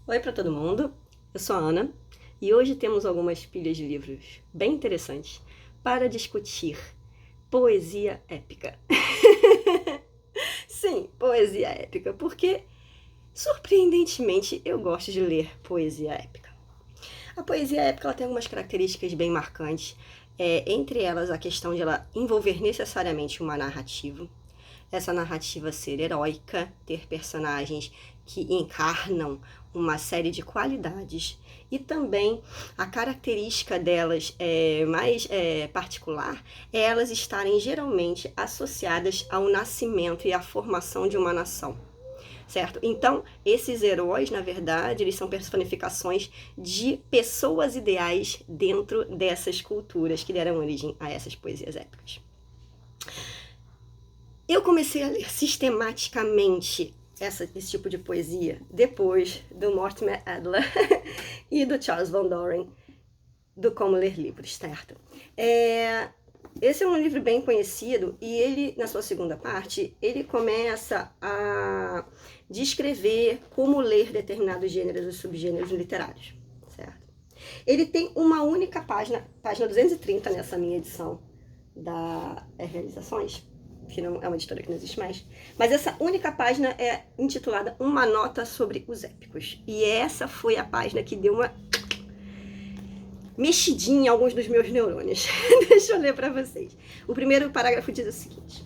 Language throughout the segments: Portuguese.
Oi para todo mundo, eu sou a Ana e hoje temos algumas pilhas de livros bem interessantes para discutir poesia épica. Sim, poesia épica, porque surpreendentemente eu gosto de ler poesia épica. A poesia épica ela tem algumas características bem marcantes, entre elas a questão de ela envolver necessariamente uma narrativa, essa narrativa ser heróica, ter personagens que encarnam uma série de qualidades e também a característica delas mais particular é elas estarem geralmente associadas ao nascimento e à formação de uma nação. Certo? Então, esses heróis, na verdade, eles são personificações de pessoas ideais dentro dessas culturas que deram origem a essas poesias épicas. Eu comecei a ler sistematicamente esse tipo de poesia depois do Mortimer Adler e do Charles Von Doren, do Como Ler Livros, certo? Esse é um livro bem conhecido e ele, na sua segunda parte, ele começa a descrever como ler determinados gêneros e subgêneros literários, certo? Ele tem uma única página 230 nessa minha edição da Realizações, que não é uma editora que não existe mais, mas essa única página é intitulada Uma Nota sobre os Épicos. E essa foi a página que deu uma mexidinha em alguns dos meus neurônios. Deixa eu ler para vocês. O primeiro parágrafo diz o seguinte: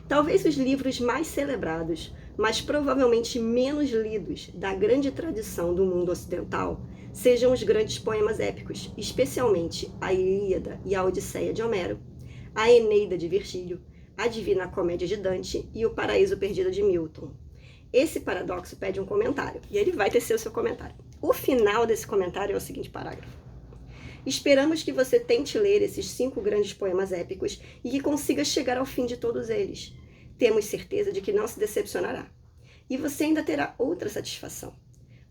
talvez os livros mais celebrados, mas provavelmente menos lidos da grande tradição do mundo ocidental, sejam os grandes poemas épicos, especialmente a Ilíada e a Odisseia de Homero, a Eneida de Virgílio, a Divina Comédia de Dante e o Paraíso Perdido de Milton. Esse paradoxo pede um comentário, e ele vai tecer o seu comentário. O final desse comentário é o seguinte parágrafo: esperamos que você tente ler esses 5 grandes poemas épicos e que consiga chegar ao fim de todos eles. Temos certeza de que não se decepcionará. E você ainda terá outra satisfação.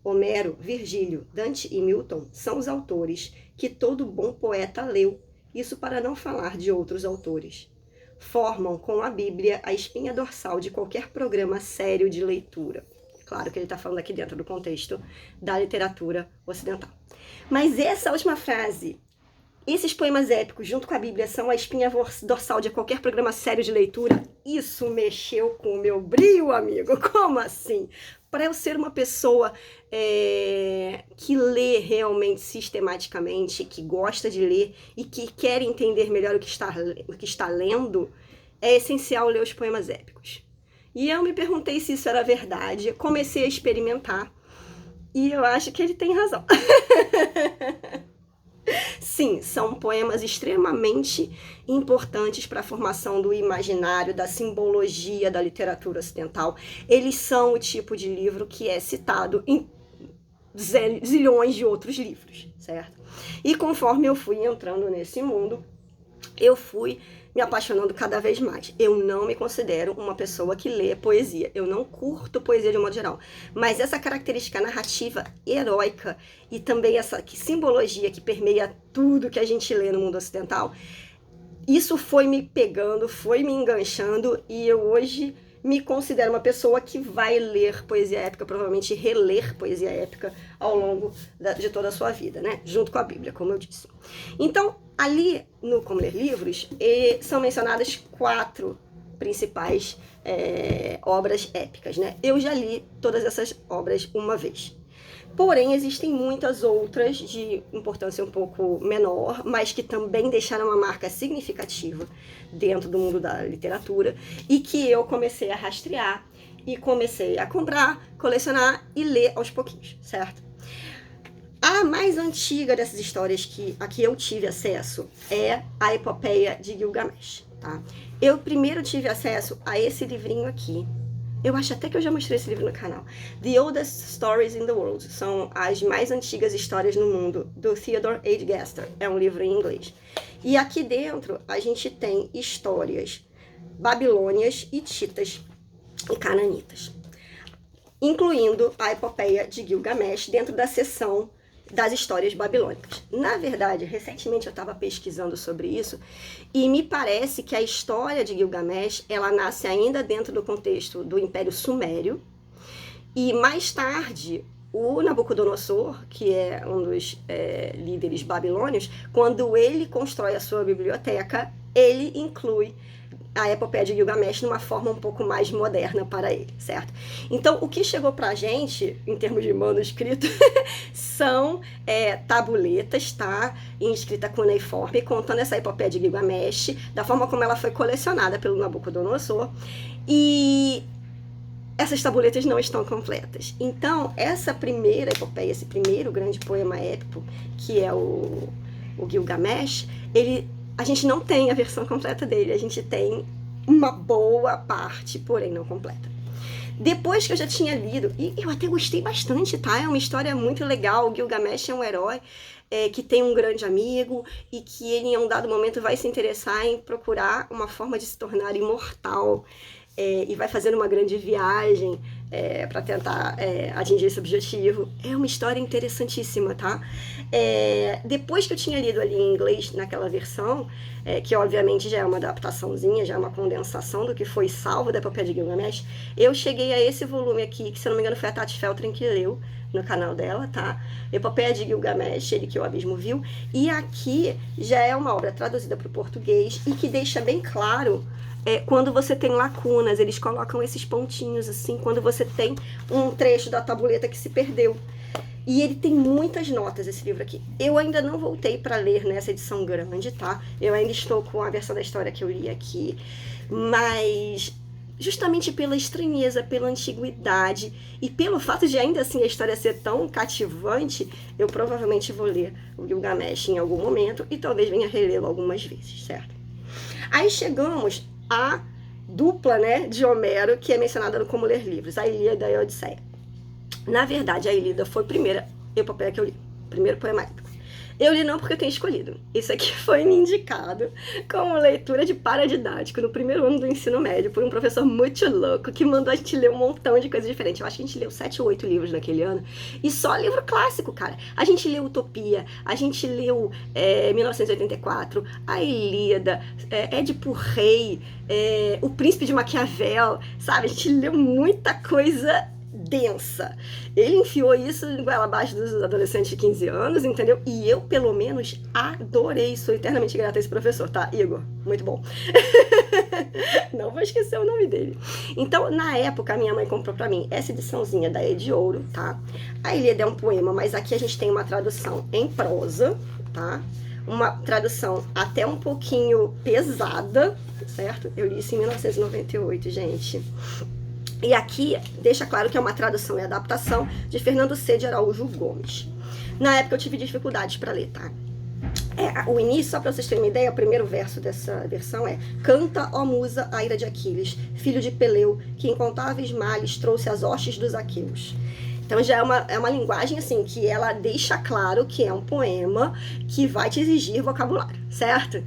Homero, Virgílio, Dante e Milton são os autores que todo bom poeta leu, isso para não falar de outros autores. Formam com a Bíblia a espinha dorsal de qualquer programa sério de leitura. Claro que ele está falando aqui dentro do contexto da literatura ocidental. Mas essa última frase, esses poemas épicos junto com a Bíblia são a espinha dorsal de qualquer programa sério de leitura, isso mexeu com o meu brio, amigo. Como assim? Para eu ser uma pessoa que lê realmente sistematicamente, que gosta de ler e que quer entender melhor o que está lendo, é essencial ler os poemas épicos. E eu me perguntei se isso era verdade, comecei a experimentar e eu acho que ele tem razão. Sim, são poemas extremamente importantes para a formação do imaginário, da simbologia da literatura ocidental. Eles são o tipo de livro que é citado em zilhões de outros livros, certo? E conforme eu fui entrando nesse mundo, eu fui me apaixonando cada vez mais. Eu não me considero uma pessoa que lê poesia. Eu não curto poesia de modo geral. Mas essa característica narrativa heróica e também essa simbologia que permeia tudo que a gente lê no mundo ocidental, isso foi me pegando, foi me enganchando e eu hoje me considero uma pessoa que vai ler poesia épica, provavelmente reler poesia épica ao longo de toda a sua vida, né? Junto com a Bíblia, como eu disse. Então, ali no Como Ler Livros, são mencionadas 4 principais obras épicas, né? Eu já li todas essas obras uma vez. Porém, existem muitas outras de importância um pouco menor, mas que também deixaram uma marca significativa dentro do mundo da literatura e que eu comecei a rastrear e comecei a comprar, colecionar e ler aos pouquinhos, certo? A mais antiga dessas histórias a que eu tive acesso é a Epopeia de Gilgamesh, tá? Eu primeiro tive acesso a esse livrinho aqui. Eu acho até que eu já mostrei esse livro no canal. The Oldest Stories in the World. São as mais antigas histórias no mundo, do Theodore H. Gaster. É um livro em inglês. E aqui dentro a gente tem histórias babilônias, hititas e cananitas, incluindo a Epopeia de Gilgamesh dentro da seção das histórias babilônicas. Na verdade, recentemente eu estava pesquisando sobre isso e me parece que a história de Gilgamesh, ela nasce ainda dentro do contexto do Império Sumério e mais tarde o Nabucodonosor, que é um dos líderes babilônios, quando ele constrói a sua biblioteca, ele inclui a epopeia de Gilgamesh numa forma um pouco mais moderna para ele, certo? Então, o que chegou pra gente, em termos de manuscrito, são tabuletas, tá? Em escrita cuneiforme, contando essa epopeia de Gilgamesh, da forma como ela foi colecionada pelo Nabucodonosor. E essas tabuletas não estão completas. Então, essa primeira epopeia, esse primeiro grande poema épico, que é o Gilgamesh, a gente não tem a versão completa dele, a gente tem uma boa parte, porém não completa. Depois que eu já tinha lido, e eu até gostei bastante, tá? É uma história muito legal. O Gilgamesh é um herói que tem um grande amigo e que ele, em um dado momento, vai se interessar em procurar uma forma de se tornar imortal. E vai fazendo uma grande viagem para tentar atingir esse objetivo. É uma história interessantíssima, tá? Depois que eu tinha lido ali em inglês, naquela versão, que obviamente já é uma adaptaçãozinha, já é uma condensação do que foi salvo da epopeia de Gilgamesh, eu cheguei a esse volume aqui, que se eu não me engano foi a Tati Feltrin que leu no canal dela, tá? Epopeia de Gilgamesh, Ele que o Abismo Viu. E aqui já é uma obra traduzida para o português e que deixa bem claro quando você tem lacunas, eles colocam esses pontinhos assim, quando você tem um trecho da tabuleta que se perdeu. E ele tem muitas notas, esse livro aqui. Eu ainda não voltei para ler nessa edição grande, tá? Eu ainda estou com a versão da história que eu li aqui, mas justamente pela estranheza, pela antiguidade e pelo fato de ainda assim a história ser tão cativante, eu provavelmente vou ler o Gilgamesh em algum momento e talvez venha relê-lo algumas vezes, certo? Aí chegamos a dupla, né, de Homero, que é mencionada no Como Ler Livros, a Ilíada e a Odisseia. Na verdade, a Ilíada foi a primeira epopeia que eu li, primeiro poema épico. Eu li não porque eu tenho escolhido. Isso aqui foi me indicado como leitura de paradidático no primeiro ano do ensino médio por um professor muito louco que mandou a gente ler um montão de coisas diferentes. Eu acho que a gente leu 7 ou 8 livros naquele ano. E só livro clássico, cara. A gente leu Utopia, a gente leu 1984, a Ilíada, Édipo Rei, O Príncipe de Maquiavel, sabe? A gente leu muita coisa densa. Ele enfiou isso em goela abaixo dos adolescentes de 15 anos, entendeu? E eu, pelo menos, adorei. Sou eternamente grata a esse professor, tá? Igor, muito bom. Não vou esquecer o nome dele. Então, na época, a minha mãe comprou pra mim essa ediçãozinha da E de Ouro, tá? A Ilíada é um poema, mas aqui a gente tem uma tradução em prosa, tá? Uma tradução até um pouquinho pesada, certo? Eu li isso em 1998, gente. E aqui deixa claro que é uma tradução e adaptação de Fernando C. de Araújo Gomes. Na época eu tive dificuldades para ler, tá? O início, só para vocês terem uma ideia, o primeiro verso dessa versão é: Canta, ó musa, a ira de Aquiles, filho de Peleu, que incontáveis males trouxe às hostes dos aqueus. Então já é uma linguagem assim, que ela deixa claro que é um poema que vai te exigir vocabulário, certo?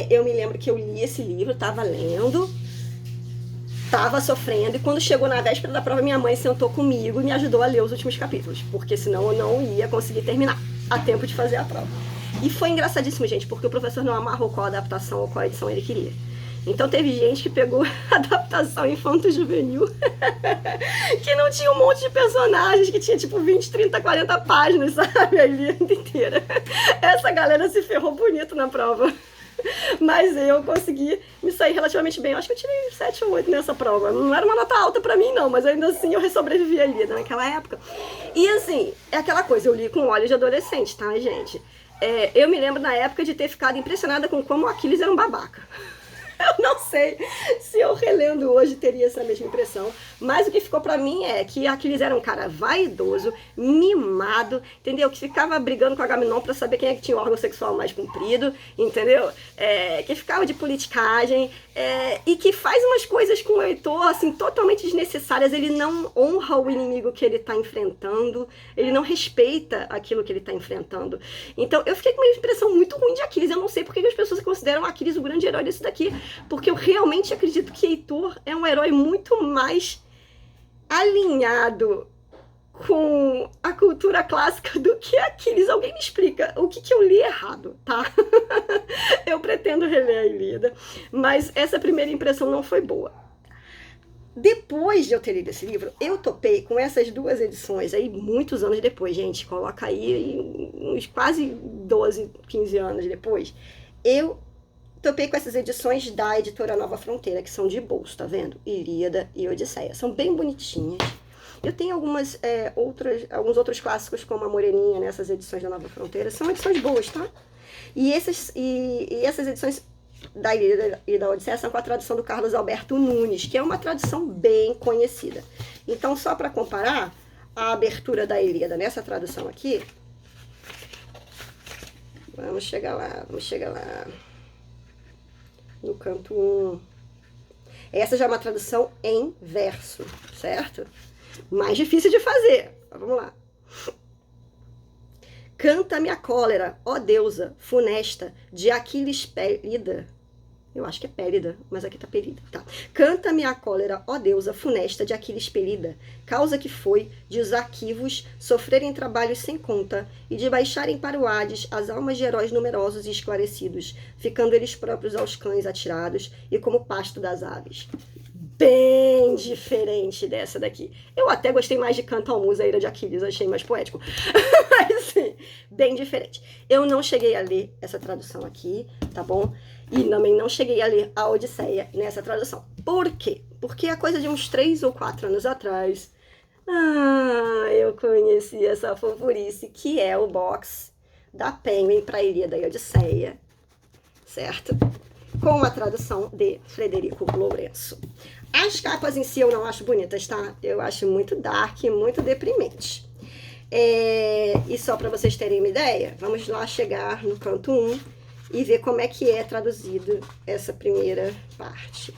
Eu me lembro que eu li esse livro, tava lendo, tava sofrendo, e quando chegou na véspera da prova, minha mãe sentou comigo e me ajudou a ler os últimos capítulos, porque senão eu não ia conseguir terminar a tempo de fazer a prova. E foi engraçadíssimo, gente, porque o professor não amarrou qual adaptação ou qual edição ele queria. Então teve gente que pegou a adaptação infanto-juvenil, que não tinha um monte de personagens, que tinha tipo 20, 30, 40 páginas, sabe? A vida inteira. Essa galera se ferrou bonito na prova. Mas eu consegui me sair relativamente bem. Eu acho que eu tirei 7 ou 8 nessa prova. Não era uma nota alta pra mim, não, mas ainda assim eu sobrevivi ali naquela época. E assim, é aquela coisa, eu li com olhos de adolescente, tá, gente? Eu me lembro na época de ter ficado impressionada com como o Aquiles era um babaca. Eu não sei se eu relendo hoje teria essa mesma impressão, mas o que ficou pra mim é que Aquiles era um cara vaidoso, mimado, entendeu? Que ficava brigando com Agamenon pra saber quem é que tinha o órgão sexual mais comprido, entendeu? Que ficava de politicagem, e que faz umas coisas com o leitor, assim, totalmente desnecessárias. Ele não honra o inimigo que ele tá enfrentando, ele não respeita aquilo que ele tá enfrentando. Então eu fiquei com uma impressão muito ruim de Aquiles. Eu não sei por que as pessoas consideram Aquiles o grande herói desse daqui, porque eu realmente acredito que Heitor é um herói muito mais alinhado com a cultura clássica do que Aquiles. Alguém me explica o que eu li errado, tá? Eu pretendo reler a Ilíada, mas essa primeira impressão não foi boa. Depois de eu ter lido esse livro, eu topei com essas duas edições, aí muitos anos depois, gente, coloca aí uns quase 12, 15 anos depois, eu topei com essas edições da editora Nova Fronteira, que são de bolso, tá vendo? Ilíada e Odisseia. São bem bonitinhas. Eu tenho alguns outros clássicos, como a Moreninha, nessas edições da Nova Fronteira. São edições boas, tá? E essas edições da Ilíada e da Odisseia são com a tradução do Carlos Alberto Nunes, que é uma tradução bem conhecida. Então, só para comparar, a abertura da Ilíada nessa tradução aqui... Vamos chegar lá. No canto 1. Essa já é uma tradução em verso, certo? Mais difícil de fazer. Mas vamos lá. Canta-me a cólera, ó deusa funesta, de Aquiles pélida. Eu acho que é pélida, mas aqui tá perida. Tá. Canta-me a cólera, ó deusa funesta, de Aquiles pelida, causa que foi de os arquivos sofrerem trabalhos sem conta e de baixarem para o Hades as almas de heróis numerosos e esclarecidos, ficando eles próprios aos cães atirados e como pasto das aves. Bem diferente dessa daqui. Eu até gostei mais de Canta ao Musa, a Ira de Aquiles, achei mais poético. Mas, sim, bem diferente. Eu não cheguei a ler essa tradução aqui, tá bom? E também não cheguei a ler a Odisseia nessa tradução. Por quê? Porque a coisa de uns 3 ou 4 anos atrás, eu conheci essa fofurice, que é o box da Penguin para Ilíada e Odisseia, certo? Com a tradução de Frederico Lourenço. As capas em si eu não acho bonitas, tá? Eu acho muito dark, muito deprimente. E só para vocês terem uma ideia, vamos lá chegar no canto 1 e ver como é que é traduzido essa primeira parte.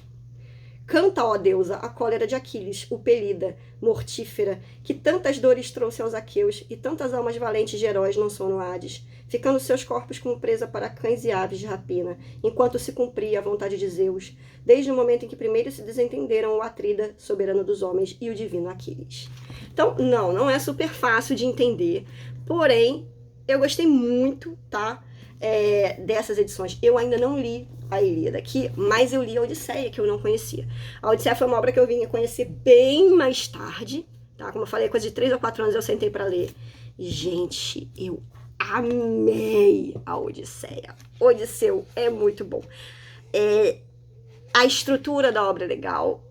Canta, ó deusa, a cólera de Aquiles, o pelida, mortífera, que tantas dores trouxe aos aqueus e tantas almas valentes de heróis não são no Hades, ficando seus corpos como presa para cães e aves de rapina, enquanto se cumpria a vontade de Zeus, desde o momento em que primeiro se desentenderam o Atrida, soberano dos homens, e o divino Aquiles. Então, não é super fácil de entender, porém, eu gostei muito, tá? Dessas edições. Eu ainda não li a Ilíada aqui, mas eu li a Odisseia, que eu não conhecia. A Odisseia foi uma obra que eu vim a conhecer bem mais tarde, tá? Como eu falei, coisa de 3 ou 4 anos eu sentei para ler. E, gente, eu amei a Odisseia. Odisseu é muito bom. A estrutura da obra é legal.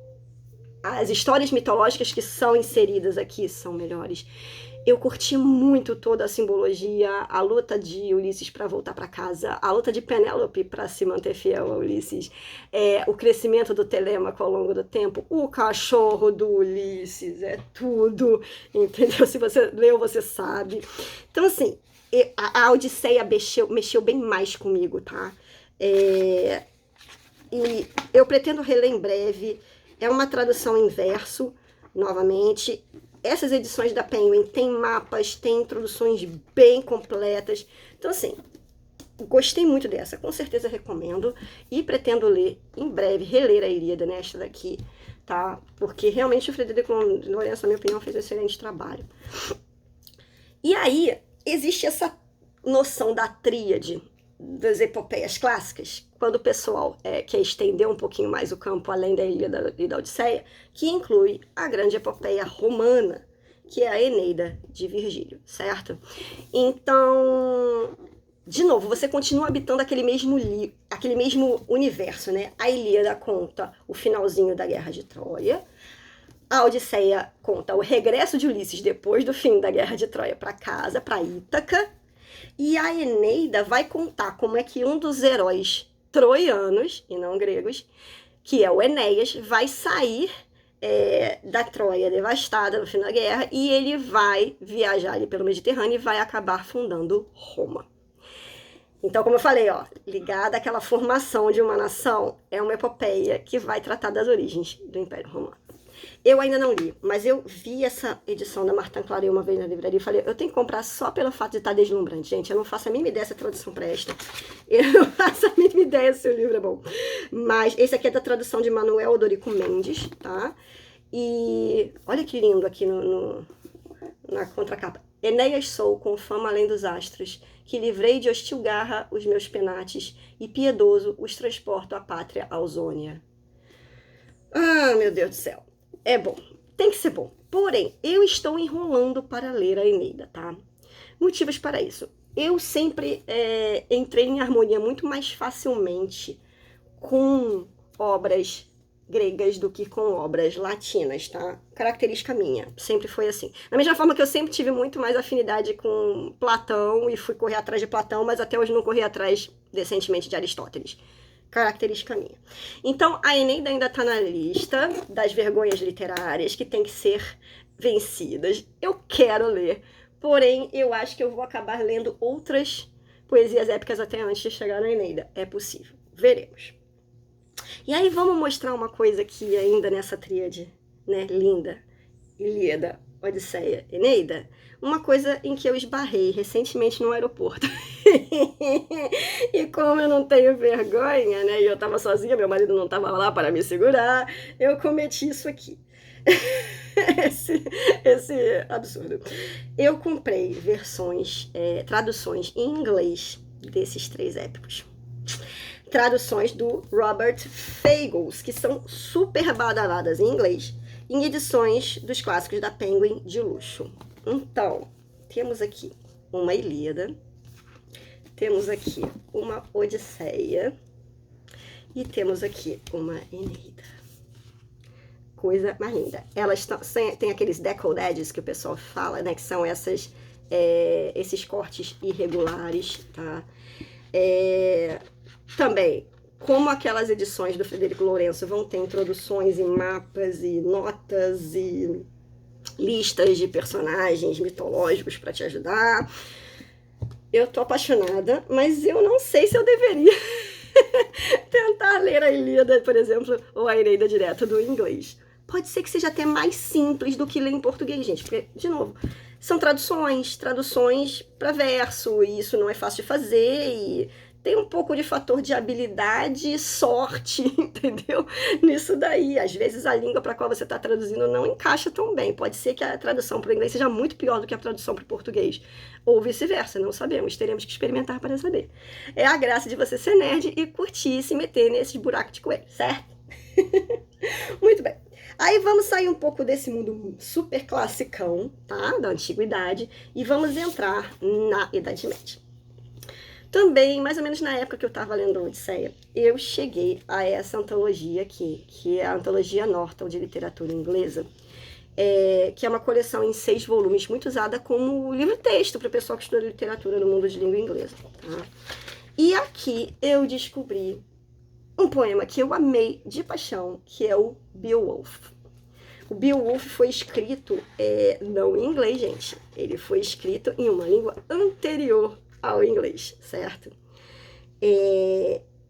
As histórias mitológicas que são inseridas aqui são melhores. Eu curti muito toda a simbologia, a luta de Ulisses para voltar para casa, a luta de Penélope para se manter fiel a Ulisses, o crescimento do Telêmaco ao longo do tempo, o cachorro do Ulisses, é tudo, entendeu? Se você leu, você sabe. Então, assim, a Odisseia mexeu bem mais comigo, tá? E eu pretendo reler em breve. É uma tradução em verso, novamente. Essas edições da Penguin tem mapas, tem introduções bem completas. Então, assim, gostei muito dessa. Com certeza recomendo. E pretendo ler em breve, reler a Ilíada nesta daqui, tá? Porque realmente o Frederico Lourenço, na minha opinião, fez um excelente trabalho. E aí, existe essa noção da tríade das epopeias clássicas, quando o pessoal quer estender um pouquinho mais o campo além da Ilíada e da Odisseia, que inclui a grande epopeia romana, que é a Eneida de Virgílio, certo? Então, de novo, você continua habitando aquele mesmo universo, né? A Ilíada conta o finalzinho da Guerra de Troia, a Odisseia conta o regresso de Ulisses depois do fim da Guerra de Troia para casa, para Ítaca. E a Eneida vai contar como é que um dos heróis troianos, e não gregos, que é o Enéas, vai sair da Troia devastada no fim da guerra e ele vai viajar ali pelo Mediterrâneo e vai acabar fundando Roma. Então, como eu falei, ligada àquela formação de uma nação, é uma epopeia que vai tratar das origens do Império Romano. Eu ainda não li, mas eu vi essa edição da Martin Claret uma vez na livraria e falei, eu tenho que comprar só pelo fato de estar deslumbrante. Gente, eu não faço a mínima ideia se a tradução presta. Eu não faço a mínima ideia se o livro é bom. Mas esse aqui é da tradução de Manuel Odorico Mendes, tá? E olha que lindo aqui na contracapa. Enéas sou, com fama além dos astros, que livrei de hostil garra os meus penates e piedoso os transporto à pátria Ausônia. Ah, meu Deus do céu. é bom, tem que ser bom. Porém, eu estou enrolando para ler a Eneida, tá? Motivos para isso. Eu sempre entrei em harmonia muito mais facilmente com obras gregas do que com obras latinas, tá? Característica minha, sempre foi assim. Da mesma forma que eu sempre tive muito mais afinidade com Platão e fui correr atrás de Platão, mas até hoje não corri atrás decentemente de Aristóteles. Característica minha. Então, a Eneida ainda tá na lista das vergonhas literárias que tem que ser vencidas. Eu quero ler, porém, eu acho que eu vou acabar lendo outras poesias épicas até antes de chegar na Eneida. É possível. Veremos. E aí vamos mostrar uma coisa aqui ainda nessa tríade, né, linda, Ilíada, Odisseia, Eneida, uma coisa em que eu esbarrei recentemente no aeroporto. E como eu não tenho vergonha, né, e eu tava sozinha, meu marido não tava lá para me segurar, eu cometi isso aqui. esse absurdo. Eu comprei versões, traduções em inglês desses 3 épicos. Traduções do Robert Fagles, que são super badaladas em inglês, em edições dos clássicos da Penguin de luxo. Então, temos aqui uma Ilíada, temos aqui uma Odisseia e temos aqui uma Eneida. Coisa mais linda. Elas têm aqueles deckled edges que o pessoal fala, né, que são esses cortes irregulares, tá? Também, como aquelas edições do Frederico Lourenço vão ter introduções e mapas e notas e listas de personagens mitológicos para te ajudar, eu tô apaixonada, mas eu não sei se eu deveria tentar ler a Ilíada, por exemplo, ou a Eneida direto do inglês. Pode ser que seja até mais simples do que ler em português, gente, porque, de novo, são traduções para verso, e isso não é fácil de fazer, e tem um pouco de fator de habilidade e sorte, entendeu? Nisso daí. Às vezes a língua para a qual você está traduzindo não encaixa tão bem. Pode ser que a tradução para o inglês seja muito pior do que a tradução para o português. Ou vice-versa, não sabemos. Teremos que experimentar para saber. É a graça de você ser nerd e curtir e se meter nesses buracos de coelho, certo? Muito bem. Aí vamos sair um pouco desse mundo super classicão, tá? Da antiguidade, e vamos entrar na Idade Média. Também, mais ou menos na época que eu estava lendo a Odisseia, eu cheguei a essa antologia aqui, que é a Antologia Norton de Literatura Inglesa, que é uma coleção em 6 volumes, muito usada como livro-texto para o pessoal que estuda literatura no mundo de língua inglesa. Tá? E aqui eu descobri um poema que eu amei de paixão, que é o Beowulf. O Beowulf foi escrito, não em inglês, gente, ele foi escrito em uma língua anterior ao inglês, certo?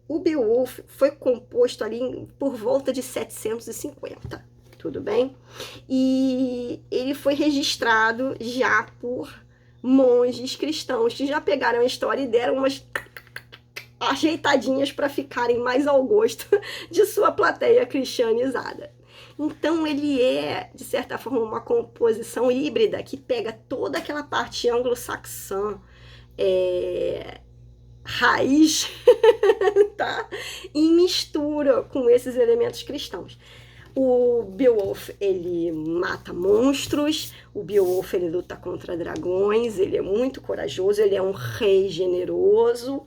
O Beowulf foi composto ali por volta de 750, tudo bem? E ele foi registrado já por monges cristãos que já pegaram a história e deram umas ajeitadinhas para ficarem mais ao gosto de sua plateia cristianizada. Então ele é, de certa forma, uma composição híbrida que pega toda aquela parte anglo-saxã, raiz, tá? E mistura com esses elementos cristãos. O Beowulf, ele mata monstros, o Beowulf, ele luta contra dragões, ele é muito corajoso, ele é um rei generoso.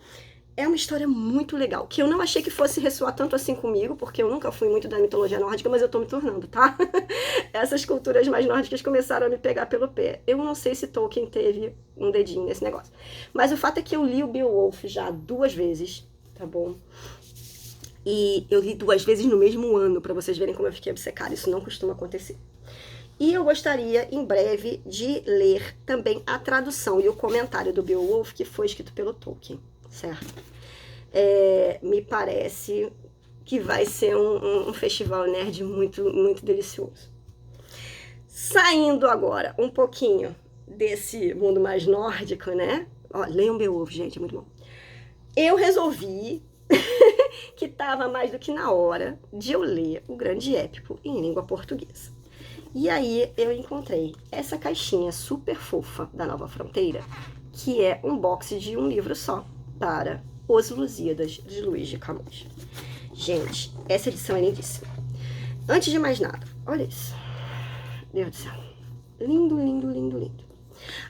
É uma história muito legal, que eu não achei que fosse ressoar tanto assim comigo, porque eu nunca fui muito da mitologia nórdica, mas eu tô me tornando, tá? Essas culturas mais nórdicas começaram a me pegar pelo pé. Eu não sei se Tolkien teve um dedinho nesse negócio. Mas o fato é que eu li o Beowulf já 2 vezes, tá bom? E eu li 2 vezes no mesmo ano, pra vocês verem como eu fiquei obcecada. Isso não costuma acontecer. E eu gostaria, em breve, de ler também a tradução e o comentário do Beowulf, que foi escrito pelo Tolkien. Certo? Me parece que vai ser um festival nerd muito, muito delicioso. Saindo agora um pouquinho desse mundo mais nórdico, né? Ó, leiam Beowulf, gente, é muito bom. Eu resolvi que estava mais do que na hora de eu ler o grande épico em língua portuguesa. E aí eu encontrei essa caixinha super fofa da Nova Fronteira, que é um box de um livro só, para Os Lusíadas, de Luís de Camões. Gente, essa edição é lindíssima. Antes de mais nada, Olha isso. Deus do céu. Lindo, lindo, lindo, lindo.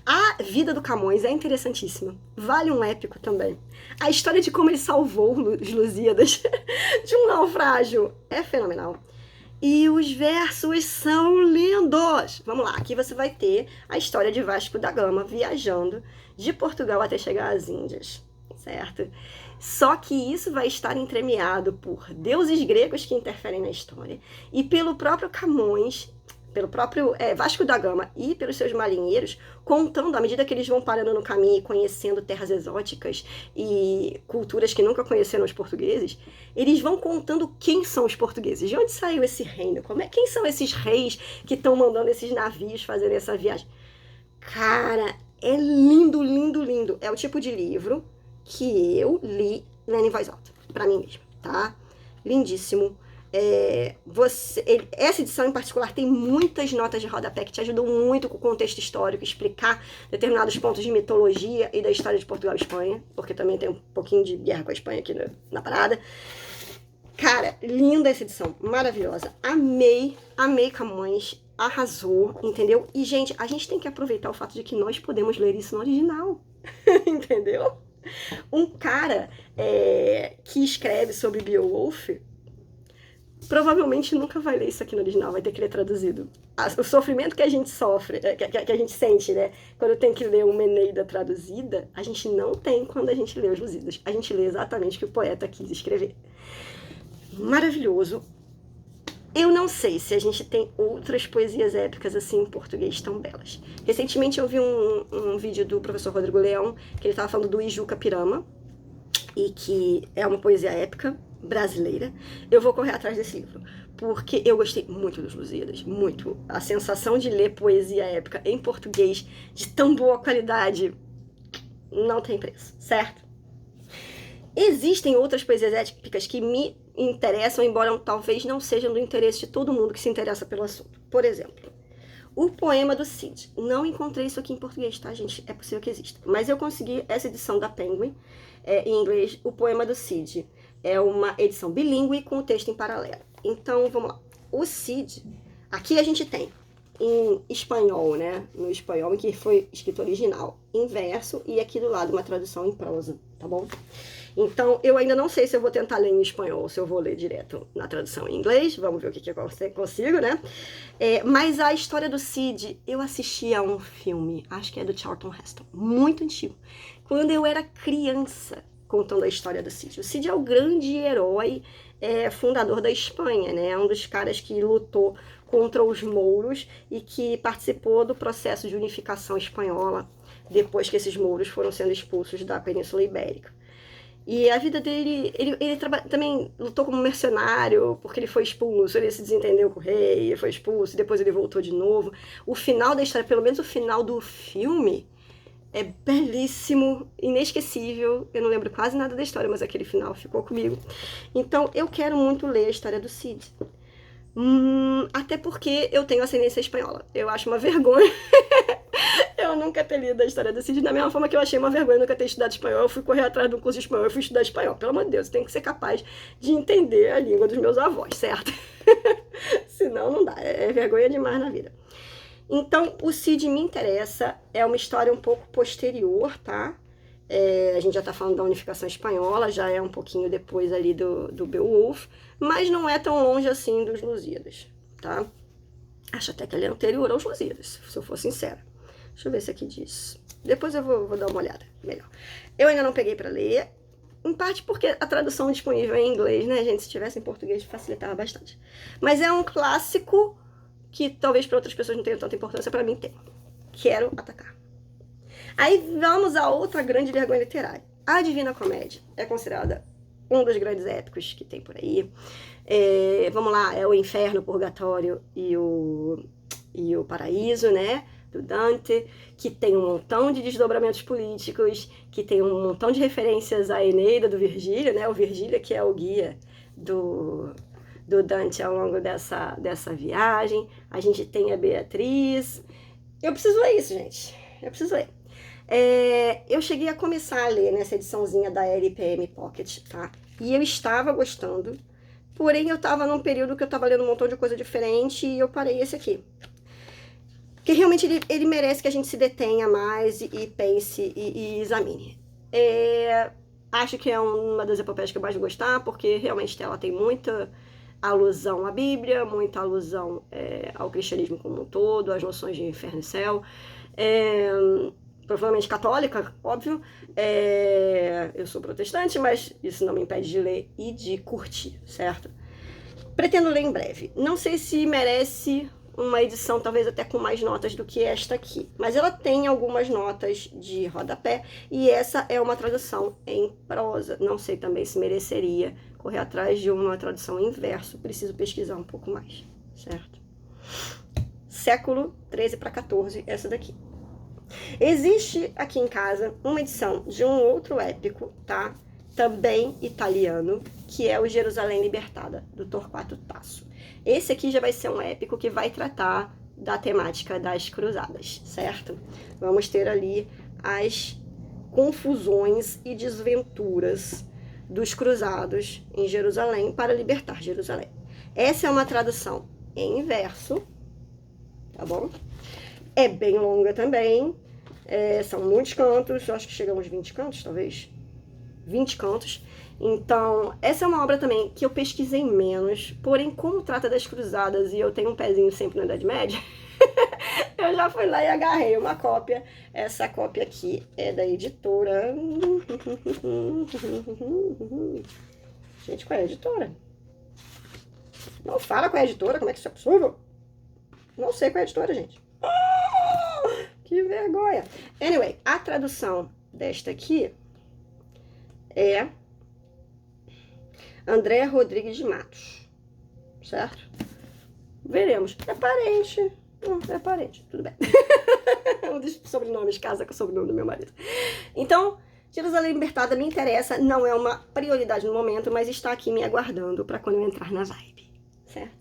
A vida do Camões é interessantíssima. Vale um épico também. A história de como ele salvou os Lusíadas de um naufrágio é fenomenal. E os versos são lindos. Vamos lá, aqui você vai ter a história de Vasco da Gama viajando de Portugal até chegar às Índias, certo? Só que isso vai estar entremeado por deuses gregos que interferem na história e pelo próprio Camões, pelo próprio Vasco da Gama e pelos seus marinheiros, contando, à medida que eles vão parando no caminho e conhecendo terras exóticas e culturas que nunca conheceram os portugueses, eles vão contando quem são os portugueses, de onde saiu esse reino, quem são esses reis que estão mandando esses navios fazerem essa viagem. Cara, é lindo, lindo, lindo. É o tipo de livro que eu li lendo em voz alta, pra mim mesma, tá? Lindíssimo. Essa edição em particular tem muitas notas de rodapé que te ajudam muito com o contexto histórico, explicar determinados pontos de mitologia e da história de Portugal e Espanha, porque também tem um pouquinho de guerra com a Espanha aqui na parada. Cara, linda essa edição, maravilhosa. Amei, amei Camões, arrasou, entendeu? E, gente, a gente tem que aproveitar o fato de que nós podemos ler isso no original, entendeu? Um cara que escreve sobre Beowulf provavelmente nunca vai ler isso aqui no original, vai ter que ler traduzido. O sofrimento que a gente sofre, que a gente sente, né, quando tem que ler uma Eneida traduzida, a gente não tem quando a gente lê os Lusíadas. A gente lê exatamente o que o poeta quis escrever. Maravilhoso. Eu não sei se a gente tem outras poesias épicas assim em português tão belas. Recentemente eu vi um vídeo do professor Rodrigo Leão, que ele estava falando do Ijuca Pirama, e que é uma poesia épica brasileira. Eu vou correr atrás desse livro, porque eu gostei muito dos Lusíadas, muito. A sensação de ler poesia épica em português de tão boa qualidade não tem preço, certo? Existem outras poesias épicas que me interessam, embora talvez não sejam do interesse de todo mundo que se interessa pelo assunto. Por exemplo, o poema do Cid. Não encontrei isso aqui em português, tá, gente? É possível que exista. Mas eu consegui essa edição da Penguin, em inglês, o poema do Cid. É uma edição bilíngue com o texto em paralelo. Então, vamos lá. O Cid, aqui a gente tem em espanhol, né? No espanhol, em que foi escrito original, em verso, e aqui do lado uma tradução em prosa, tá bom? Então, eu ainda não sei se eu vou tentar ler em espanhol ou se eu vou ler direto na tradução em inglês. Vamos ver o que eu consigo, né? Mas a história do Cid, eu assisti a um filme, acho que é do Charlton Heston, muito antigo, quando eu era criança, contando a história do Cid. O Cid é o grande herói fundador da Espanha, né? É um dos caras que lutou contra os mouros e que participou do processo de unificação espanhola depois que esses mouros foram sendo expulsos da Península Ibérica. E a vida dele, ele também lutou como mercenário, porque ele foi expulso, ele se desentendeu com o rei, ele foi expulso, e depois ele voltou de novo. O final da história, pelo menos o final do filme, é belíssimo, inesquecível. Eu não lembro quase nada da história, mas aquele final ficou comigo. Então, eu quero muito ler a história do Cid. Até porque eu tenho ascendência espanhola. Eu acho uma vergonha eu nunca ter lido a história do Cid. Da mesma forma que eu achei uma vergonha nunca ter estudado espanhol, eu fui correr atrás de um curso de espanhol, eu fui estudar espanhol. Pelo amor de Deus, eu tenho que ser capaz de entender a língua dos meus avós, certo? Senão não dá, é vergonha demais na vida. Então, o Cid me interessa, é uma história um pouco posterior, tá? A gente já tá falando da unificação espanhola, já é um pouquinho depois ali do Beowulf, mas não é tão longe assim dos Lusíadas, tá? Acho até que ele é anterior aos Lusíadas, se eu for sincera. Deixa eu ver se aqui diz. Depois eu vou dar uma olhada melhor. Eu ainda não peguei pra ler, em parte porque a tradução disponível é em inglês, né, gente? Se tivesse em português facilitava bastante. Mas é um clássico que talvez para outras pessoas não tenha tanta importância, para mim tem. Quero atacar. Aí vamos a outra grande vergonha literária. A Divina Comédia é considerada um dos grandes épicos que tem por aí. Vamos lá, é o Inferno, o Purgatório e o Paraíso, né? Do Dante, que tem um montão de desdobramentos políticos, que tem um montão de referências à Eneida do Virgílio, né? O Virgílio que é o guia do Dante ao longo dessa viagem. A gente tem a Beatriz. Eu preciso ler isso, gente. Eu preciso ler. Eu cheguei a começar a ler nessa ediçãozinha da LPM Pocket, tá? E eu estava gostando, Porém, eu tava num período que eu tava lendo um montão de coisa diferente e eu parei esse aqui. Porque realmente ele merece que a gente se detenha mais e pense e examine. Acho que é uma das epopeias que eu mais vou gostar, porque realmente ela tem muita alusão à Bíblia, muita alusão ao cristianismo como um todo, às noções de inferno e céu. Provavelmente católica, óbvio. Eu sou protestante, mas isso não me impede de ler e de curtir, certo? Pretendo ler em breve. Não sei se merece uma edição talvez até com mais notas do que esta aqui, mas ela tem algumas notas de rodapé e essa é uma tradução em prosa. Não sei também se mereceria correr atrás de uma tradução em verso, preciso pesquisar um pouco mais, certo? Século 13 para 14, essa daqui. Existe aqui em casa uma edição de um outro épico, tá? Também italiano, que é o Jerusalém Libertada, do Torquato Tasso. Esse aqui já vai ser um épico que vai tratar da temática das cruzadas, certo? Vamos ter ali as confusões e desventuras dos cruzados em Jerusalém para libertar Jerusalém. Essa é uma tradução em verso, tá bom? É bem longa também, são muitos cantos, acho que chega a uns 20 cantos, talvez. 20 cantos. Então, essa é uma obra também que eu pesquisei menos, porém, como trata das cruzadas e eu tenho um pezinho sempre na Idade Média, eu já fui lá e agarrei uma cópia. Essa cópia aqui é da editora... Gente, qual é a editora? Não fala qual é a editora, como é que isso é possível? Não sei qual é a editora, gente. Que vergonha. Anyway, a tradução desta aqui é André Rodrigues de Matos, certo? Veremos. É parente. É parente, tudo bem. Um dos sobrenomes casa com o sobrenome do meu marido. Então, Jerusalém Libertada me interessa, não é uma prioridade no momento, mas está aqui me aguardando para quando eu entrar na vibe, certo?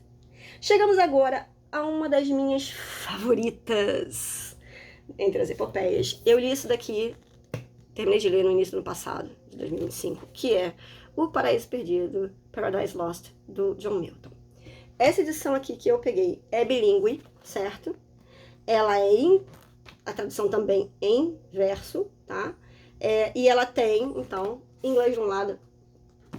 Chegamos agora a uma das minhas favoritas entre as epopeias. Eu li isso daqui, terminei de ler no início do ano passado, de 2025, que é O Paraíso Perdido, Paradise Lost, do John Milton. Essa edição aqui que eu peguei é bilíngue, certo? Ela é a tradução também em verso, tá? E ela tem, então, inglês de um lado,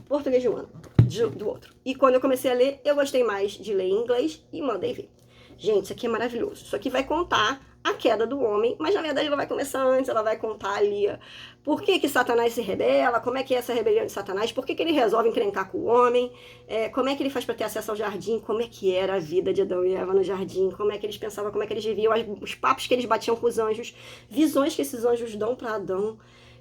português do outro. E quando eu comecei a ler, eu gostei mais de ler em inglês e mandei ver. Gente, isso aqui é maravilhoso. Isso aqui vai contar a queda do homem, mas na verdade ela vai começar antes, ela vai contar ali por que Satanás se rebela, como é que é essa rebelião de Satanás, por que ele resolve encrencar com o homem, como é que ele faz para ter acesso ao jardim, como é que era a vida de Adão e Eva no jardim, como é que eles pensavam, como é que eles viviam, os papos que eles batiam com os anjos, visões que esses anjos dão para Adão.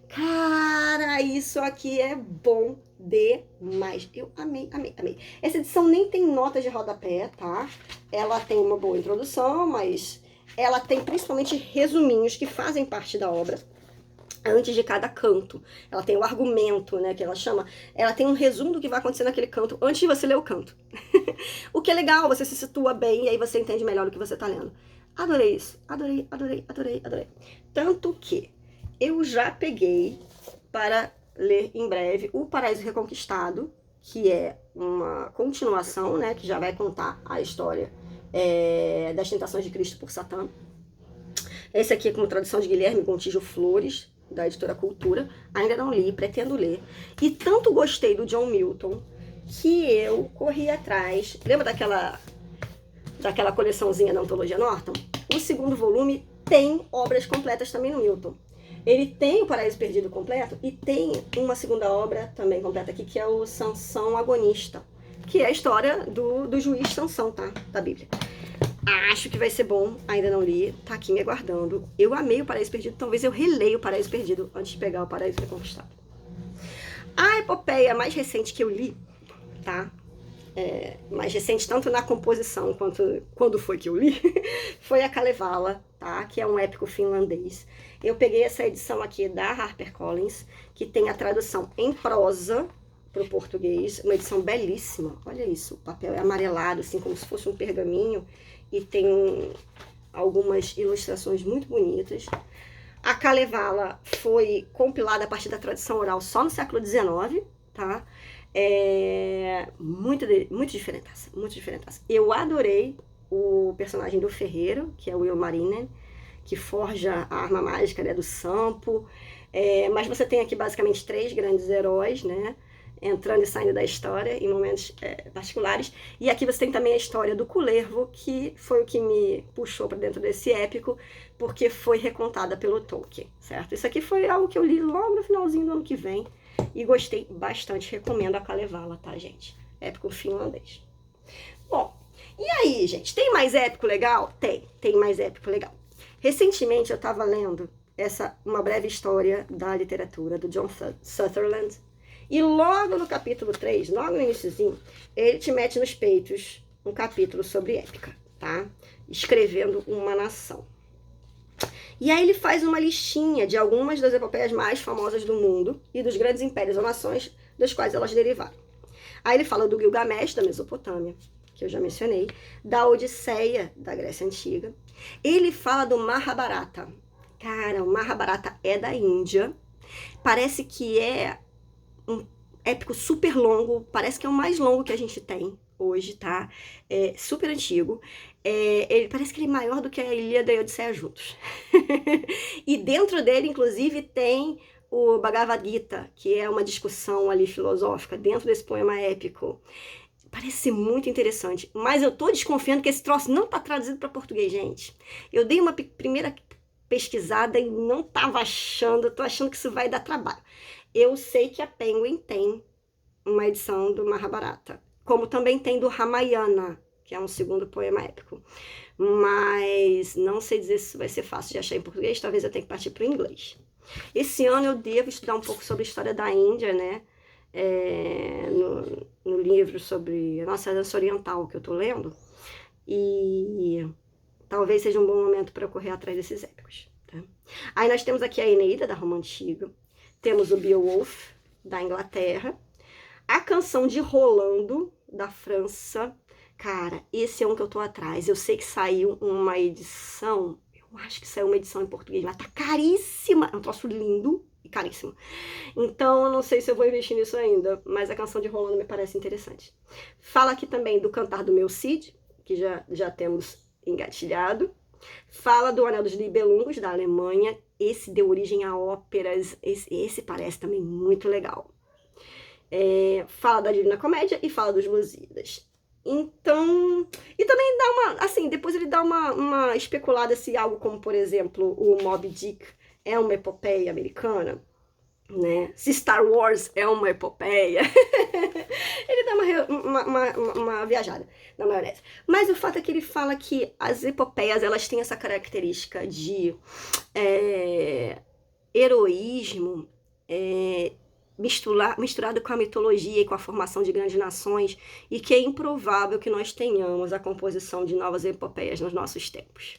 Cara, isso aqui é bom demais. Eu amei, amei, amei. Essa edição nem tem notas de rodapé, tá? Ela tem uma boa introdução, mas ela tem principalmente resuminhos que fazem parte da obra antes de cada canto. Ela tem o argumento, né, que ela chama. Ela tem um resumo do que vai acontecer naquele canto antes de você ler o canto. O que é legal, você se situa bem e aí você entende melhor o que você tá lendo. Adorei isso. Adorei, adorei, adorei, adorei. Tanto que eu já peguei para ler em breve O Paraíso Reconquistado, que é uma continuação, né, que já vai contar a história das tentações de Cristo por Satã. Esse aqui é com tradução de Guilherme Gontijo Flores, da editora Cultura. Ainda não li, pretendo ler. E tanto gostei do John Milton que eu corri atrás. Lembra daquela coleçãozinha da Antologia Norton? O segundo volume tem obras completas também no Milton. Ele tem o Paraíso Perdido completo e tem uma segunda obra também completa aqui, que é o Sansão Agonista, que é a história do juiz Sansão, tá? Da Bíblia. Acho que vai ser bom, ainda não li, tá aqui me aguardando. Eu amei o Paraíso Perdido, talvez eu releia o Paraíso Perdido antes de pegar o Paraíso Reconquistado. A epopeia mais recente que eu li, tá? Mais recente tanto na composição quanto quando foi que eu li, foi a Kalevala, tá? Que é um épico finlandês. Eu peguei essa edição aqui da HarperCollins, que tem a tradução em prosa para o português, uma edição belíssima. Olha isso, o papel é amarelado, assim como se fosse um pergaminho, e tem algumas ilustrações muito bonitas. A Kalevala foi compilada a partir da tradição oral só no século XIX, tá? Muito diferentaça, muito diferentaça. Eu adorei o personagem do ferreiro, que é o Will Marinen, que forja a arma mágica, né, do Sampo. Mas você tem aqui basicamente 3 grandes heróis, né? Entrando e saindo da história em momentos particulares. E aqui você tem também a história do Kullervo, que foi o que me puxou para dentro desse épico, porque foi recontada pelo Tolkien, certo? Isso aqui foi algo que eu li logo no finalzinho do ano que vem e gostei bastante. Recomendo a Kalevala, tá, gente? Épico finlandês. Bom, e aí, gente? Tem mais épico legal? Tem mais épico legal. Recentemente eu estava lendo uma breve história da literatura do John Sutherland. E logo no capítulo 3, logo no iniciozinho, ele te mete nos peitos um capítulo sobre épica, tá? Escrevendo uma nação. E aí ele faz uma listinha de algumas das epopeias mais famosas do mundo e dos grandes impérios ou nações das quais elas derivaram. Aí ele fala do Gilgamesh, da Mesopotâmia, que eu já mencionei, da Odisseia, da Grécia Antiga. Ele fala do Mahabharata. Cara, o Mahabharata é da Índia. Parece que é um épico super longo, parece que é o mais longo que a gente tem hoje, tá? É super antigo. Ele parece que ele é maior do que a Ilíada e a Odisseia juntos. E dentro dele, inclusive, tem o Bhagavad Gita, que é uma discussão ali filosófica dentro desse poema épico. Parece ser muito interessante, mas eu tô desconfiando que esse troço não tá traduzido para português, gente. Eu dei uma primeira pesquisada e não tava achando, tô achando que isso vai dar trabalho. Eu sei que a Penguin tem uma edição do Mahabharata, como também tem do Ramayana, que é um segundo poema épico. Mas não sei dizer se vai ser fácil de achar em português, talvez eu tenha que partir para o inglês. Esse ano eu devo estudar um pouco sobre a história da Índia, né? No livro sobre a nossa dança oriental que eu tô lendo. E talvez seja um bom momento para eu correr atrás desses épicos. Tá? Aí nós temos aqui a Eneida, da Roma Antiga. Temos o Beowulf, da Inglaterra. A Canção de Rolando, da França. Cara, esse é um que eu tô atrás. Eu sei que saiu uma edição, eu acho que saiu uma edição em português, mas tá caríssima. É um troço lindo e caríssimo. Então, eu não sei se eu vou investir nisso ainda, mas a Canção de Rolando me parece interessante. Fala aqui também do Cantar do Meu Cid, que já temos engatilhado. Fala do Anel dos Nibelungos, da Alemanha. Esse deu origem a óperas. Esse parece também muito legal. Fala da Divina Comédia e fala dos Lusíadas. Então, e também dá uma, assim, depois ele dá uma especulada se algo como, por exemplo, o Moby Dick é uma epopeia americana, né? Se Star Wars é uma epopeia. Ele dá uma viajada na maionese. Mas o fato é que ele fala que as epopeias, elas têm essa característica de heroísmo, misturado com a mitologia e com a formação de grandes nações, e que é improvável que nós tenhamos a composição de novas epopeias nos nossos tempos.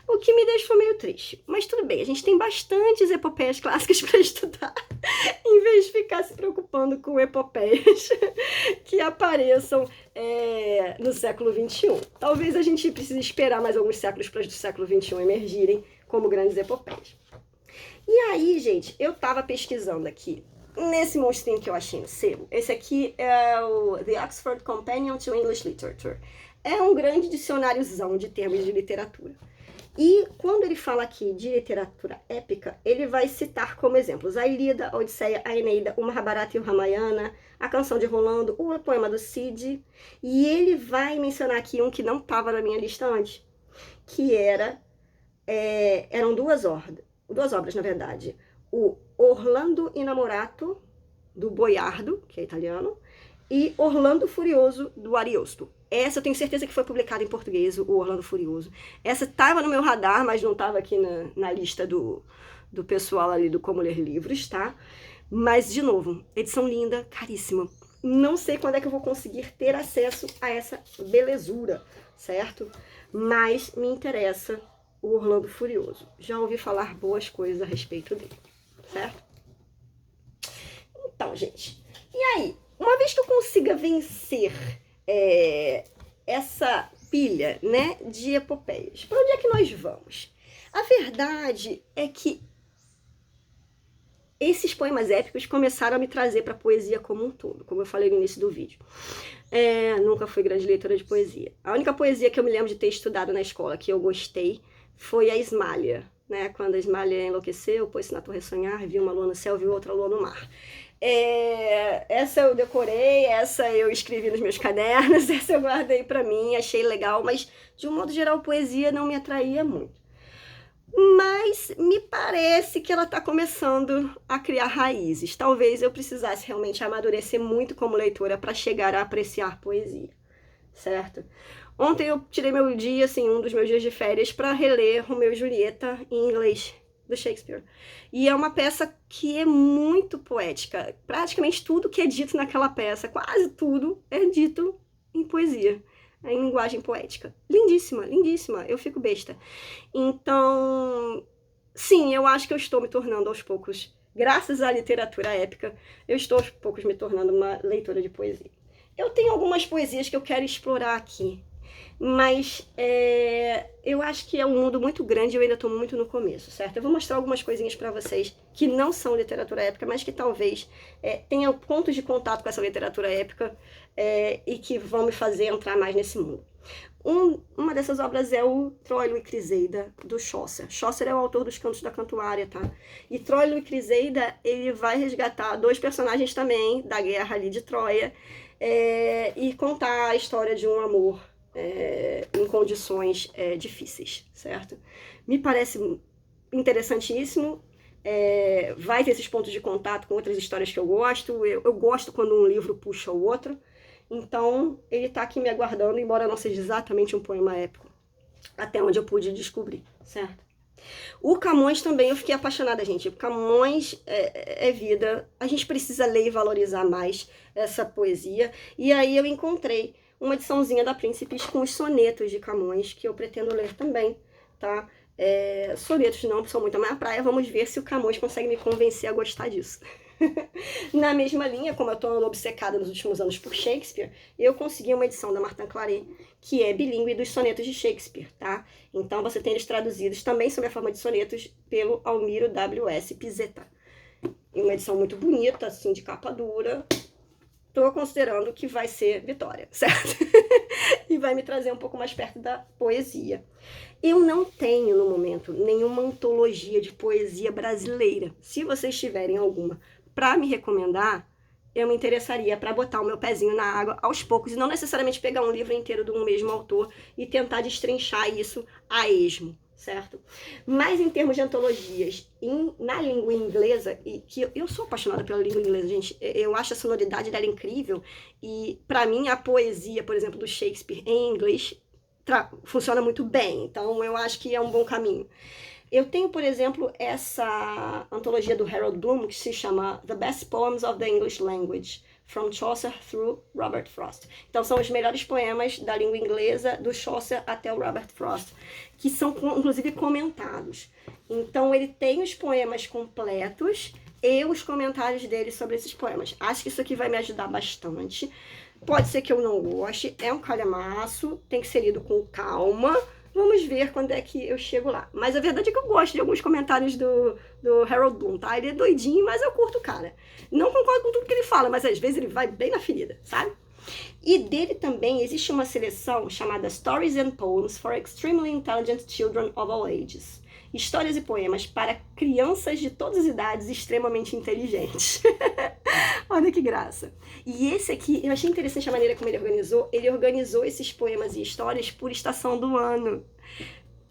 O que me deixou meio triste. Mas tudo bem, a gente tem bastantes epopeias clássicas para estudar, em vez de ficar se preocupando com epopeias que apareçam no século XXI. Talvez a gente precise esperar mais alguns séculos para do século XXI emergirem como grandes epopeias. E aí, gente, eu tava pesquisando aqui nesse monstrinho que eu achei no sebo. Esse aqui é o The Oxford Companion to English Literature. É um grande dicionáriozão de termos de literatura. E quando ele fala aqui de literatura épica, ele vai citar como exemplos a Ilíada, a Odisseia, a Eneida, o Mahabharata e o Ramayana, a Canção de Rolando, o poema do Cid. E ele vai mencionar aqui um que não estava na minha lista antes, que eram duas obras, na verdade. O Orlando Innamorato, do Boiardo, que é italiano, e Orlando Furioso, do Ariosto. Essa eu tenho certeza que foi publicada em português, o Orlando Furioso. Essa estava no meu radar, mas não estava aqui na lista do pessoal ali do Como Ler Livros, tá? Mas, de novo, edição linda, caríssima. Não sei quando é que eu vou conseguir ter acesso a essa belezura, certo? Mas me interessa o Orlando Furioso. Já ouvi falar boas coisas a respeito dele, certo? Então, gente, e aí? Uma vez que eu consiga vencer essa pilha, né, de epopeias, para onde é que nós vamos? A verdade é que esses poemas épicos começaram a me trazer para a poesia como um todo, como eu falei no início do vídeo. Nunca fui grande leitora de poesia. A única poesia que eu me lembro de ter estudado na escola, que eu gostei, foi a Ismália, né? Quando a Ismália enlouqueceu, pôs-se na torre a sonhar, viu uma lua no céu, viu outra lua no mar. Essa eu decorei, essa eu escrevi nos meus cadernos, essa eu guardei para mim, achei legal, mas de um modo geral, poesia não me atraía muito. Mas me parece que ela está começando a criar raízes. Talvez eu precisasse realmente amadurecer muito como leitora para chegar a apreciar poesia, certo? Ontem eu tirei meu dia, assim, um dos meus dias de férias, para reler Romeu e Julieta em inglês, do Shakespeare. E é uma peça que é muito poética. Praticamente tudo que é dito naquela peça, quase tudo, é dito em poesia, em linguagem poética. Lindíssima, lindíssima. Eu fico besta. Então, sim, eu acho que eu estou me tornando aos poucos, graças à literatura épica, eu estou aos poucos me tornando uma leitora de poesia. Eu tenho algumas poesias que eu quero explorar aqui, mas eu acho que é um mundo muito grande e eu ainda estou muito no começo, certo? Eu vou mostrar algumas coisinhas para vocês que não são literatura épica, mas que talvez tenham pontos de contato com essa literatura épica e que vão me fazer entrar mais nesse mundo. Uma dessas obras é o Troilo e Criseida, do Chaucer. Chaucer é o autor dos Cantos da Cantuária, tá? E Troilo e Criseida, ele vai resgatar dois personagens também da guerra ali de Troia e contar a história de um amor em condições difíceis, certo? Me parece interessantíssimo. Vai ter esses pontos de contato com outras histórias que eu gosto. Eu gosto quando um livro puxa o outro. Então, ele tá aqui me aguardando, embora não seja exatamente um poema épico, até onde eu pude descobrir, certo? O Camões também eu fiquei apaixonada, gente. O Camões é vida. A gente precisa ler e valorizar mais essa poesia. E aí eu encontrei uma ediçãozinha da Príncipes com os sonetos de Camões, que eu pretendo ler também, tá? Sonetos não são muito a minha praia. Vamos ver se o Camões consegue me convencer a gostar disso. Na mesma linha, como eu estou obcecada nos últimos anos por Shakespeare, eu consegui uma edição da Martin Claret, que é bilíngue dos sonetos de Shakespeare, tá? Então você tem eles traduzidos também sob a forma de sonetos pelo Almiro W.S. Pizzetta. E uma edição muito bonita, assim, de capa dura. Estou considerando que vai ser vitória, certo? E vai me trazer um pouco mais perto da poesia. Eu não tenho, no momento, nenhuma antologia de poesia brasileira. Se vocês tiverem alguma para me recomendar, eu me interessaria para botar o meu pezinho na água aos poucos e não necessariamente pegar um livro inteiro de um mesmo autor e tentar destrinchar isso a esmo, certo? Mas em termos de antologias na língua inglesa, e que eu sou apaixonada pela língua inglesa, gente, eu acho a sonoridade dela incrível e para mim a poesia, por exemplo, do Shakespeare em inglês funciona muito bem, então eu acho que é um bom caminho. Eu tenho, por exemplo, essa antologia do Harold Bloom, que se chama The Best Poems of the English Language, From Chaucer Through Robert Frost. Então, são os melhores poemas da língua inglesa, do Chaucer até o Robert Frost, que são, inclusive, comentados. Então, ele tem os poemas completos e os comentários dele sobre esses poemas. Acho que isso aqui vai me ajudar bastante. Pode ser que eu não goste, é um calhamaço, tem que ser lido com calma. Vamos ver quando é que eu chego lá. Mas a verdade é que eu gosto de alguns comentários do Harold Bloom, tá? Ele é doidinho, mas eu curto o cara. Não concordo com tudo que ele fala, mas às vezes ele vai bem na ferida, sabe? E dele também existe uma seleção chamada Stories and Poems for Extremely Intelligent Children of All Ages. Histórias e poemas para crianças de todas as idades extremamente inteligentes. Olha que graça. E esse aqui, eu achei interessante a maneira como ele organizou. Ele organizou esses poemas e histórias por estação do ano.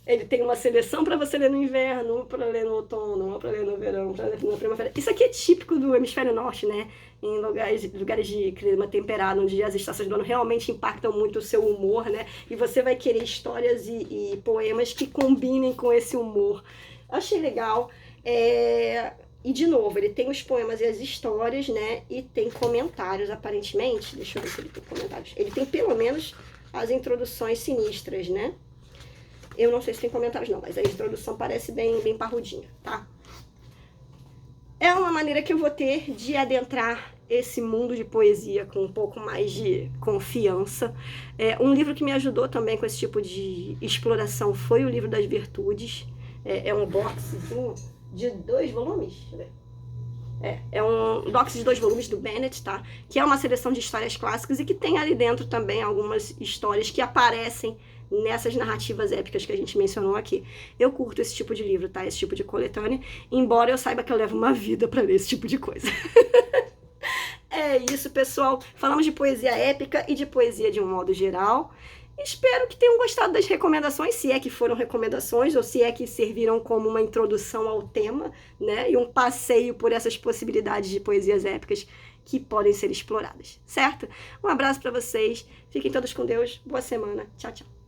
Ele tem uma seleção para você ler no inverno, uma para ler no outono, uma para ler no verão, para ler na primavera. Isso aqui é típico do hemisfério norte, né? Em lugares de clima temperado, onde as estações do ano realmente impactam muito o seu humor, né? E você vai querer histórias e poemas que combinem com esse humor. Achei legal. E, de novo, ele tem os poemas e as histórias, né? E tem comentários, aparentemente. Deixa eu ver se ele tem comentários. Ele tem, pelo menos, as introduções sinistras, né? Eu não sei se tem comentários não, mas a introdução parece bem parrudinha, tá? É uma maneira que eu vou ter de adentrar esse mundo de poesia com um pouco mais de confiança. Um livro que me ajudou também com esse tipo de exploração foi o livro das Virtudes. É um boxzinho de 2 volumes. Deixa eu ver. É um dox de 2 volumes do Bennett, tá? Que é uma seleção de histórias clássicas e que tem ali dentro também algumas histórias que aparecem nessas narrativas épicas que a gente mencionou aqui. Eu curto esse tipo de livro, tá? Esse tipo de coletânea, embora eu saiba que eu levo uma vida para ler esse tipo de coisa. É isso, pessoal. Falamos de poesia épica e de poesia de um modo geral. Espero que tenham gostado das recomendações, se é que foram recomendações ou se é que serviram como uma introdução ao tema, né? E um passeio por essas possibilidades de poesias épicas que podem ser exploradas, certo? Um abraço para vocês. Fiquem todos com Deus. Boa semana. Tchau, tchau.